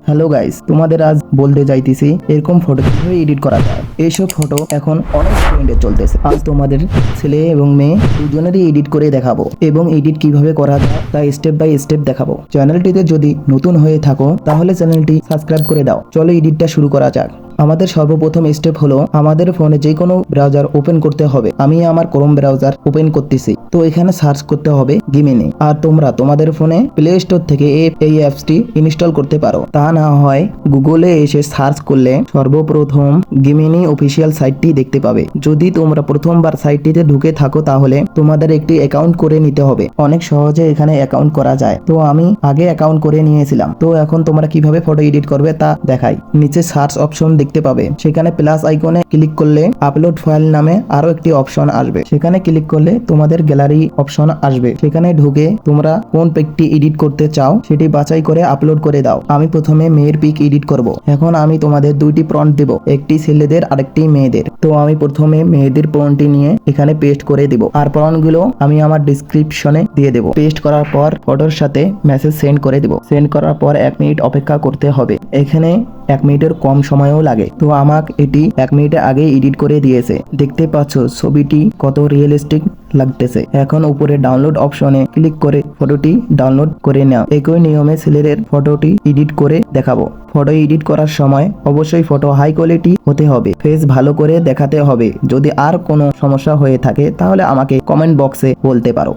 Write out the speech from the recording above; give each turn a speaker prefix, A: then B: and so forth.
A: Hello guys, তোমাদের আজ বলতে যাইতেছি এরকম ফটো কিভাবে এডিট করা যায়। এইসব ফটো এখন অনেক ট্রেন্ডে চলতেছে। আজ তোমাদের ছেলে এবং মেয়ে দুজনেরই এডিট করে দেখাবো এবং এডিট কিভাবে করা যায় তা স্টেপ বাই স্টেপ দেখাবো। চ্যানেলটিতে যদি নতুন হয়ে থাকো তাহলে চ্যানেলটি সাবস্ক্রাইব করে দাও। চলো এডিটটা শুরু করা যাক। আমাদের সর্বপ্রথম স্টেপ হলো আমাদের ফোনে যে কোনো ব্রাউজার ওপেন করতে হবে। আমি আমার ক্রোম ব্রাউজার ওপেন করতেছি, তো এখানে সার্চ করতে হবে গিমিনি। আর তোমরা তোমাদের ফোনে প্লে স্টোর থেকে এই অ্যাপসটি ইনস্টল করতে পারো। তা না হয় গুগলে এসে সার্চ করলে সর্বপ্রথম গিমিনি অফিসিয়াল সাইটটি দেখতে পাবে। যদি তোমরা প্রথমবার সাইটটিতে ঢুকে থাকো তাহলে তোমাদের একটি অ্যাকাউন্ট করে নিতে হবে। অনেক সহজে এখানে অ্যাকাউন্ট করা যায়, তো আমি আগে অ্যাকাউন্ট করে নিয়েছিলাম। তো এখন তোমরা কিভাবে ফটো এডিট করবে তা দেখাই। নিচে সার্চ অপশন দেখতে পাবে, সেখানে প্লাস আইকনে ক্লিক করলে আপলোড ফাইল নামে আরো একটি অপশন আসবে। সেখানে ক্লিক করলে তোমাদের গ্যালারি অপশন আসবে। সেখানে ঢুকে তোমরা কোন পিকটি এডিট করতে চাও সেটি বাছাই করে আপলোড করে দাও। আমি প্রথমে মেয়ের পিক এডিট করব। এখন আমি তোমাদের দুইটি প্রম্পট দেব, একটি ছেলেদের আরেকটি মেয়েদের। তো আমি প্রথমে মেয়েদের প্রম্পটটি নিয়ে এখানে পেস্ট করে দিব, আর প্রম্পটগুলো আমি আমার ডেসক্রিপশনে দিয়ে দেব। পেস্ট করার পর ফটোর সাথে মেসেজ সেন্ড করে দেব। সেন্ড করার পর 1 মিনিট অপেক্ষা করতে হবে। এখানে 1 মিনিটের কম সময়ও লাগে, তো আমাকে এটি 1 মিনিটে আগে এডিট করে দিয়েছে। দেখতে পাচ্ছ ছবিটি কত রিয়েলিস্টিক লাগতেছে। এখন উপরে ডাউনলোড অপশনে ক্লিক করে ফটোটি ডাউনলোড করে নাও। একই নিয়মে ছেলেদের ফটোটি এডিট করে দেখাবো। ফটো এডিট করার সময় অবশ্যই ফটো হাই কোয়ালিটি হতে হবে, ফেস ভালো করে দেখাতে হবে। যদি আর কোনো সমস্যা হয়ে থাকে তাহলে আমাকে কমেন্ট বক্সে বলতে পারো।